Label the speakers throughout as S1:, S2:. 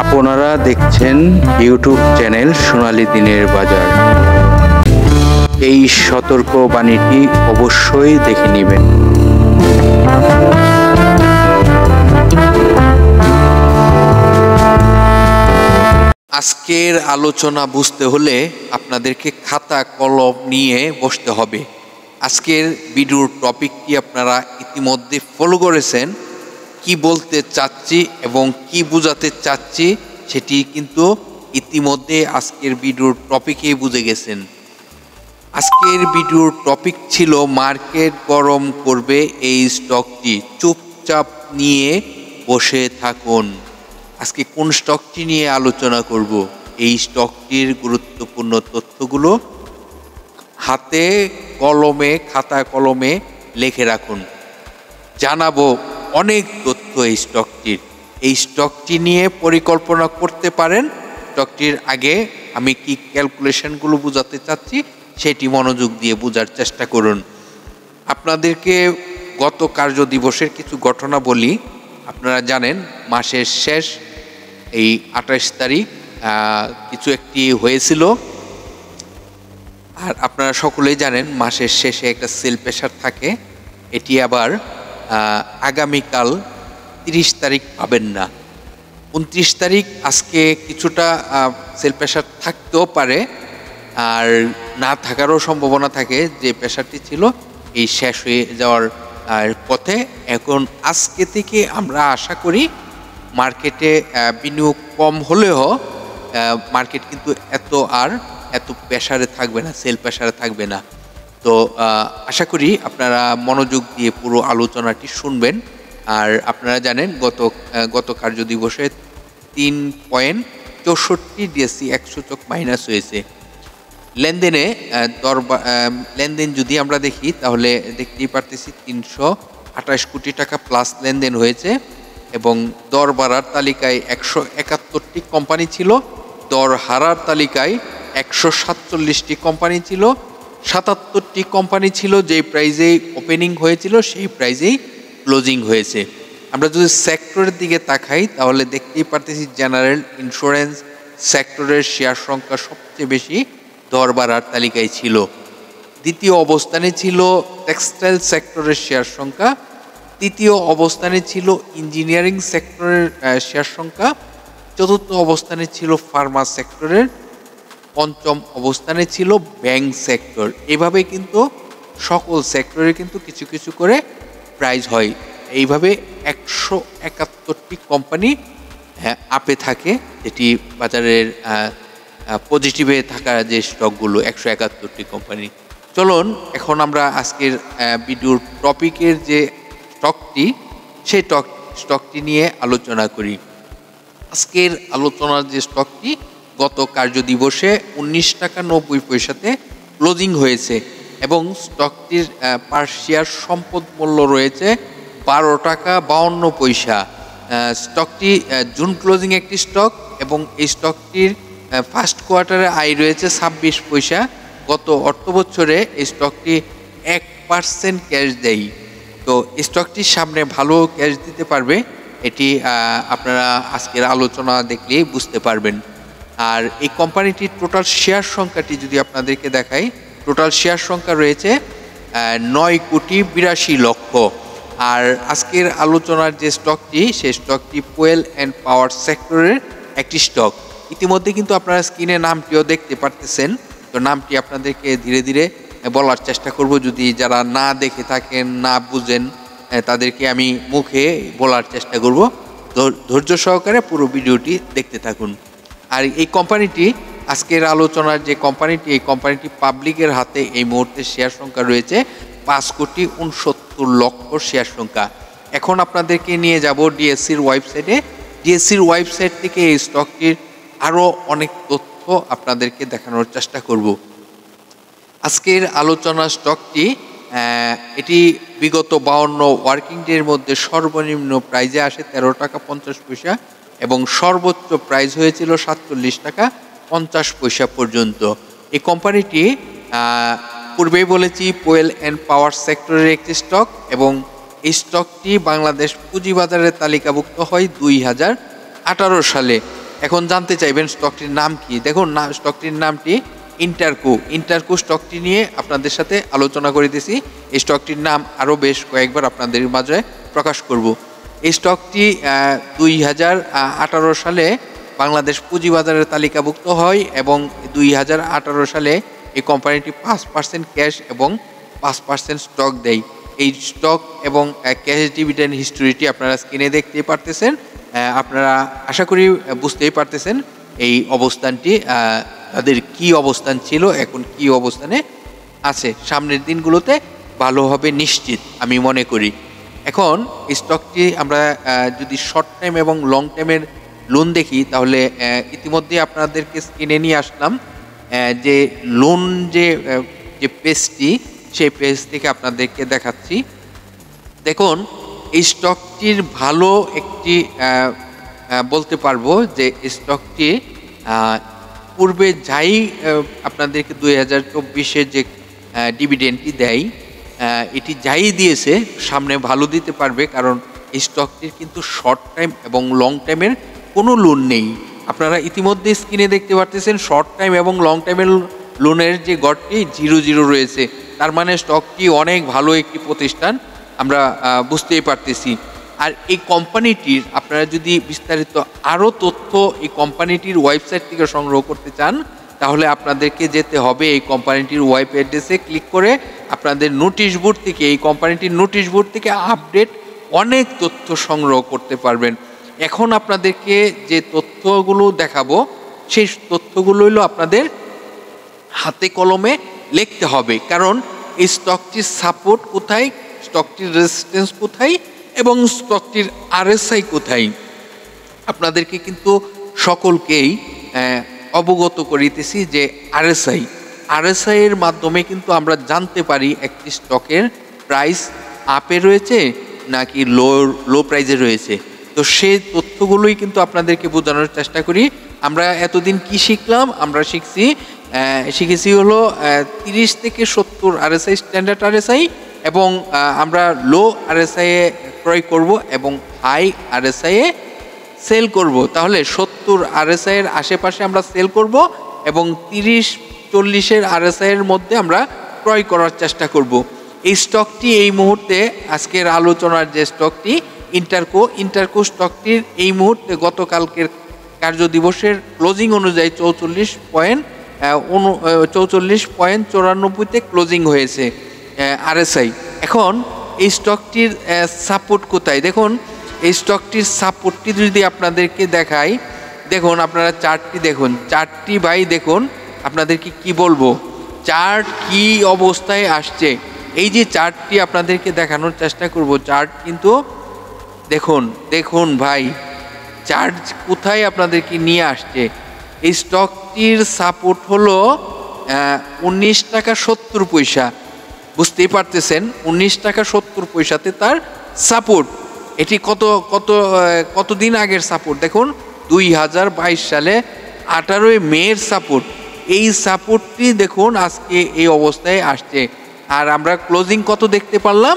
S1: আপনারা দেখছেন YouTube channel সোনালী দিনের বাজার। এই সতর্ক বাণীটি অবশ্যই দেখে নেবেন। আজকের আলোচনা বুঝতে হলে আপনাদেরকে খাতা কলম নিয়ে বসতে হবে। আজকের ভিডিওর টপিকটি আপনারা ইতিমধ্যে ফলো করেছেন। কি বলতে চাচ্ছি এবং কি বোঝাতে চাচ্ছি সেটি কিন্তু ইতিমধ্যে আজকের ভিডিওর টপিকেই বুঝে গেছেন। আজকের ভিডিওর টপিক ছিল মার্কেট গরম করবে এই স্টকটি, চুপচাপ নিয়ে বসে থাকুন। আজকে কোন স্টকটি নিয়ে আলোচনা করব, এই স্টকটির গুরুত্বপূর্ণ তথ্যগুলো হাতে কলমে খাতা কলমে লিখে রাখুন। জানাবো অনেক তথ্য এই স্টকটি নিয়ে পরিকল্পনা করতে পারেন। স্টকটির আগে আমি কি ক্যালকুলেশনগুলো বোঝাতে চাচ্ছি সেটি মনোযোগ দিয়ে বোঝার চেষ্টা করুন। আপনাদেরকে গত কার্য দিবসের কিছু ঘটনা বলি। আপনারা জানেন মাসের শেষ এই 28 তারিখ কিছু একটি হয়েছিল, আর আপনারা সকলেই জানেন মাসের শেষে একটা সেল প্রেসার থাকে। এটি আবার আগামীকাল 30 তারিখ পাবেন না, 29 তারিখ আজকে কিছুটা সেল প্রেসার থাকতেও পারে, আর না থাকারও সম্ভাবনা থাকে। যে প্রেসারটি ছিল এই শেষ হয়ে যাওয়ার পথে। এখন আজকে থেকে আমরা আশা করি মার্কেটে বিনিয়োগ কম হলেও মার্কেট কিন্তু এত প্রেসারে থাকবে না, সেল প্রেসারে থাকবে না। তো আশা করি আপনারা মনোযোগ দিয়ে পুরো আলোচনাটি শুনবেন। আর আপনারা জানেন গত কার্য দিবসে 3.64 ডিএসসি 100 সূচক মাইনাস হয়েছে। লেনদেন যদি আমরা দেখি তাহলে দেখতেই পারতেছি 328 কোটি টাকা প্লাস লেনদেন হয়েছে, এবং দর বাড়ার তালিকায় 171টি কোম্পানি ছিল, দর হারার তালিকায় 147টি কোম্পানি ছিল, 77টি কোম্পানি ছিল যেই প্রাইজেই ওপেনিং হয়েছিল সেই প্রাইজেই ক্লোজিং হয়েছে। আমরা যদি সেক্টরের দিকে তাকাই তাহলে দেখতেই পারতেছি জেনারেল ইন্স্যুরেন্স সেক্টরের শেয়ার সংখ্যা সবচেয়ে বেশি দর বাড়ার তালিকায় ছিল। দ্বিতীয় অবস্থানে ছিল টেক্সটাইল সেক্টরের শেয়ার সংখ্যা, তৃতীয় অবস্থানে ছিল ইঞ্জিনিয়ারিং সেক্টরের শেয়ার সংখ্যা, চতুর্থ অবস্থানে ছিল ফার্মা সেক্টরের, পঞ্চম অবস্থানে ছিল ব্যাংক সেক্টর। এভাবে কিন্তু সকল সেক্টরে কিন্তু কিছু কিছু করে প্রাইজ হয়। এইভাবে 171টি কোম্পানি আপে থাকে, যেটি বাজারের পজিটিভে থাকা যে স্টকগুলো 171টি কোম্পানি। চলুন এখন আমরা আজকের ভিডিওর টপিকের যে স্টকটি সেই স্টকটি নিয়ে আলোচনা করি। আজকের আলোচনার যে স্টকটি গত কার্য দিবসে 19 টাকা 90 পয়সাতে ক্লোজিং হয়েছে, এবং স্টকটির পার শেয়ার সম্পদ মূল্য রয়েছে 12 টাকা 52 পয়সা। স্টকটি জুন ক্লোজিং একটি স্টক, এবং এই স্টকটির ফার্স্ট কোয়ার্টারে আয় রয়েছে 26 পয়সা। গত অর্থ বছরে এই স্টকটি 1% ক্যাশ দেয়। তো স্টকটির সামনে ভালো ক্যাশ দিতে পারবে, এটি আপনারা আজকের আলোচনা দেখলেই বুঝতে পারবেন। আর এই কোম্পানিটির টোটাল শেয়ার সংখ্যাটি যদি আপনাদেরকে দেখাই, টোটাল শেয়ার সংখ্যা রয়েছে 9,82,00,000। আর আজকের আলোচনার যে স্টকটি সেই স্টকটি ফুয়েল অ্যান্ড পাওয়ার সেক্টরের একটি স্টক। ইতিমধ্যে কিন্তু আপনারা স্ক্রিনে নামটিও দেখতে পারতেছেন। তো নামটি আপনাদেরকে ধীরে ধীরে বলার চেষ্টা করব, যদি যারা না দেখে থাকেন না বুঝেন তাদেরকে আমি মুখে বলার চেষ্টা করব। ধৈর্য সহকারে পুরো ভিডিওটি দেখতে থাকুন। আর এই কোম্পানিটি আজকের আলোচনার যে কোম্পানিটি, এই কোম্পানিটি পাবলিকের হাতে এই মুহূর্তে শেয়ার সংখ্যা রয়েছে 5,69,00,000 শেয়ার সংখ্যা। এখন আপনাদেরকে নিয়ে যাব ডিএসসির ওয়েবসাইটে। ডিএসসির ওয়েবসাইট থেকে এই স্টকটির আরও অনেক তথ্য আপনাদেরকে দেখানোর চেষ্টা করব। আজকের আলোচনা স্টকটি এটি বিগত 52 ওয়ার্কিং ডের মধ্যে সর্বনিম্ন প্রাইজে আসে 13 টাকা 50 পয়সা, এবং সর্বোচ্চ প্রাইস হয়েছিল 47 টাকা 50 পয়সা পর্যন্ত। এই কোম্পানিটি পূর্বেই বলেছি ফুয়েল অ্যান্ড পাওয়ার সেক্টরের একটি স্টক, এবং এই স্টকটি বাংলাদেশ পুঁজিবাজারে তালিকাভুক্ত হয় 2018 সালে। এখন জানতে চাইবেন স্টকটির নাম কি। দেখুন না, স্টকটির নামটি ইন্টারকো। ইন্টারকো স্টকটি নিয়ে আপনাদের সাথে আলোচনা করিতেছি। এই স্টকটির নাম আরও বেশ কয়েকবার আপনাদের মাঝে প্রকাশ করব। এই স্টকটি 2018 সালে বাংলাদেশ পুঁজিবাজারের তালিকাভুক্ত হয় এবং 2018 সালে এই কোম্পানিটি 5% ক্যাশ এবং 5% স্টক দেয়। এই স্টক এবং ক্যাশ ডিভিডেন্ড হিস্টোরিটি আপনারা স্ক্রিনে দেখতেই পারতেছেন। আপনারা আশা করি বুঝতেই পারতেছেন এই অবস্থানটি তাদের কি অবস্থান ছিল, এখন কি অবস্থানে আছে। সামনের দিনগুলোতে ভালো হবে নিশ্চিত আমি মনে করি। এখন এই স্টকটি আমরা যদি শর্ট টাইম এবং লং টাইমের লোন দেখি তাহলে ইতিমধ্যে আপনাদেরকে স্ক্রিনে নিয়ে আসলাম যে লোন যে পেজটি, সেই পেজ থেকে আপনাদেরকে দেখাচ্ছি। দেখুন এই স্টকটির ভালো একটি বলতে পারবো যে স্টকটি পূর্বে যাই আপনাদেরকে 2024-এ যে ডিভিডেন্ডটি দেয়, এটি যাই দিয়েছে সামনে ভালো দিতে পারবে, কারণ এই স্টকটির কিন্তু শর্ট টাইম এবং লং টাইমের কোনো লোন নেই। আপনারা ইতিমধ্যে স্ক্রিনে দেখতে পারতেছেন শর্ট টাইম এবং লং টাইমের লোনের যে গড়টি 0 রয়েছে, তার মানে স্টকটি অনেক ভালো একটি প্রতিষ্ঠান আমরা বুঝতেই পারতেছি। আর এই কোম্পানিটির আপনারা যদি বিস্তারিত আরও তথ্য এই কোম্পানিটির ওয়েবসাইট থেকে সংগ্রহ করতে চান তাহলে আপনাদেরকে যেতে হবে এই কোম্পানিটির ওয়েব অ্যাড্রেসে ক্লিক করে আপনাদের নোটিশ বোর্ড থেকে, এই কোম্পানিটির নোটিশ বোর্ড থেকে আপডেট অনেক তথ্য সংগ্রহ করতে পারবেন। এখন আপনাদেরকে যে তথ্যগুলো দেখাবো সেই তথ্যগুলো হলো আপনাদের হাতে কলমে লিখতে হবে, কারণ এই স্টকটির সাপোর্ট কোথায়, স্টকটির রেজিস্ট্যান্স কোথায় এবং স্টকটির আরএসআই কোথায় আপনাদেরকে কিন্তু সকলকেই অবগত করিতেছি যে আরএসআই এর মাধ্যমে কিন্তু আমরা জানতে পারি একটি স্টকের প্রাইস আপে রয়েছে নাকি লো প্রাইজে রয়েছে। তো সেই তথ্যগুলোই কিন্তু আপনাদেরকে বোঝানোর চেষ্টা করি। আমরা এতদিন কি শিখলাম, আমরা শিখেছি হলো 30 থেকে 70 আরএসআই স্ট্যান্ডার্ড আরএসআই, এবং আমরা লো আরএসআই এ ক্রয় করব এবং হাই আরএসআই এ সেল করব। তাহলে 70 আরএসআই এর আশেপাশে আমরা সেল করব এবং 30-40 আরএসআই এর মধ্যে আমরা ক্রয় করার চেষ্টা করব। এই স্টকটি এই মুহূর্তে আজকের আলোচনার যে স্টকটি ইন্টারকো স্টকটির এই মুহূর্তে গতকালকের কার্য দিবসের ক্লোজিং অনুযায়ী 44.94 ক্লোজিং হয়েছে আরএসআই। এখন এই স্টকটির সাপোর্ট কোথায়, দেখুন এই স্টকটির সাপোর্টটি যদি আপনাদেরকে দেখাই, দেখুন আপনারা চার্টটি দেখুন, চার্টটি ভাই দেখুন, আপনাদেরকে কি বলবো, চার্ট কি অবস্থায় আসছে। এই যে চার্টটি আপনাদেরকে দেখানোর চেষ্টা করব, চার্ট কিন্তু দেখুন ভাই চার্ট কোথায় আপনাদেরকে নিয়ে আসছে। এই স্টকটির সাপোর্ট হলো 19 টাকা 70 পয়সা, বুঝতেই পারতেছেন 19 টাকা 70 পয়সাতে তার সাপোর্ট। এটি কতদিন আগের সাপোর্ট, দেখুন 2022 সালে 18 মের সাপোর্ট। এই সাপোর্টটি দেখুন আজকে এই অবস্থায় আসছে। আর আমরা ক্লোজিং কত দেখতে পারলাম,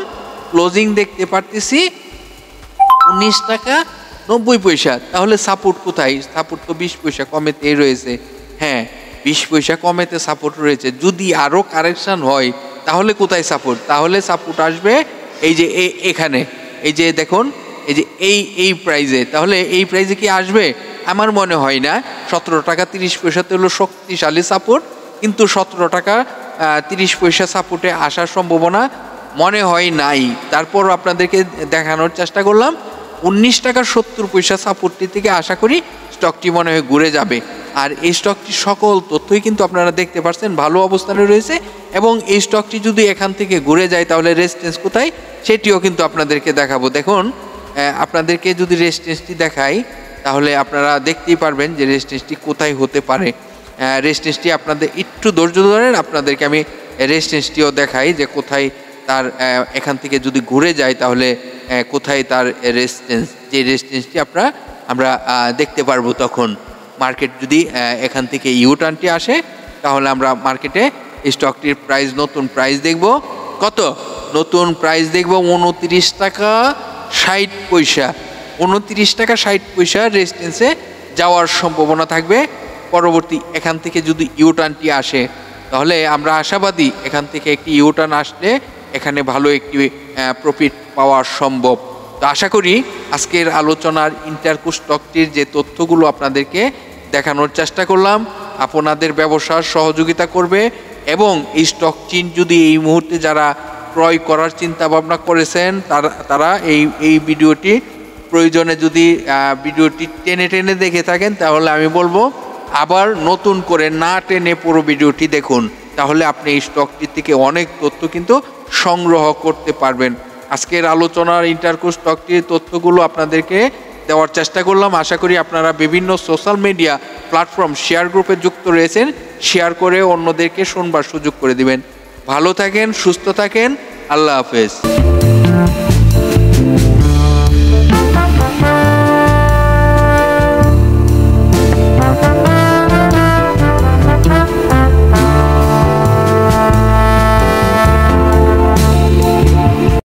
S1: ক্লোজিং দেখতে পারতেছি 19 টাকা 90 পয়সা। তাহলে সাপোর্ট কোথায়, সাপোর্ট তো 20 পয়সা কমেতেই রয়েছে। হ্যাঁ 20 পয়সা কমেতে সাপোর্ট রয়েছে। যদি আরও কারেকশান হয় তাহলে কোথায় সাপোর্ট, তাহলে সাপোর্ট আসবে এই যে এখানে, এই যে দেখুন এই যে এই প্রাইজে। তাহলে এই প্রাইজে কি আসবে, আমার মনে হয় না। 17 টাকা 30 পয়সাতে হলো শক্তিশালী সাপোর্ট, কিন্তু 17 টাকা 30 পয়সা সাপোর্টে আসার সম্ভাবনা মনে হয় নাই। তারপর আপনাদেরকে দেখানোর চেষ্টা করলাম 19 টাকা 70 পয়সা সাপোর্টটি থেকে আশা করি স্টকটি মনে হয় ঘুরে যাবে। আর এই স্টকটির সকল তথ্যই কিন্তু আপনারা দেখতে পাচ্ছেন ভালো অবস্থানে রয়েছে, এবং এই স্টকটি যদি এখান থেকে ঘুরে যায় তাহলে রেজিস্ট্যান্স কোথায় সেটিও কিন্তু আপনাদেরকে দেখাবো। দেখুন আপনাদেরকে যদি রেজিস্ট্যান্সটি দেখাই তাহলে আপনারা দেখতেই পারবেন যে রেজিস্ট্যান্সটি কোথায় হতে পারে। রেজিস্ট্যান্সটি আপনাদের একটু ধৈর্য ধরেন, আপনাদেরকে আমি রেজিস্ট্যান্সটিও দেখাই যে কোথায় তার, এখান থেকে যদি ঘুরে যায় তাহলে কোথায় তার রেজিস্ট্যান্স, যে রেজিস্ট্যান্সটি আমরা দেখতে পারবো। তখন মার্কেট যদি এখান থেকে ইউটার্নটি আসে তাহলে আমরা মার্কেটে স্টকটির প্রাইস, নতুন প্রাইস দেখব কত, নতুন প্রাইস দেখব 29 টাকা 60 পয়সা, 29 টাকা 60 পয়সা রেজিস্ট্যান্সে যাওয়ার সম্ভাবনা থাকবে। পরবর্তী এখান থেকে যদি ইউটার্নটি আসে তাহলে আমরা আশাবাদী এখান থেকে একটি ইউটার্ন আসলে এখানে ভালো একটি প্রফিট পাওয়া সম্ভব। তো আশা করি আজকের আলোচনার ইন্টারকো স্টকটির যে তথ্যগুলো আপনাদেরকে দেখানোর চেষ্টা করলাম আপনাদের ব্যবসার সহযোগিতা করবে এবং এই স্টক চিন যদি এই মুহূর্তে যারা ক্রয় করার চিন্তা ভাবনা করেছেন তারা এই ভিডিওটি প্রয়োজনে যদি ভিডিওটি টেনে টেনে দেখে থাকেন তাহলে আমি বলবো আবার নতুন করে না টেনে পুরো ভিডিওটি দেখুন, তাহলে আপনি এই স্টকটি থেকে অনেক তথ্য কিন্তু সংগ্রহ করতে পারবেন। আজকের আলোচনার ইন্টারকো স্টকটির তথ্যগুলো আপনাদেরকে দেওয়ার চেষ্টা করলাম। আশা করি আপনারা বিভিন্ন সোশ্যাল মিডিয়া প্ল্যাটফর্ম শেয়ার গ্রুপে যুক্ত রয়েছেন, শেয়ার করে অন্যদেরকে শুনবার সুযোগ করে দিবেন। ভালো থাকেন, সুস্থ থাকেন, আল্লাহ হাফেজ।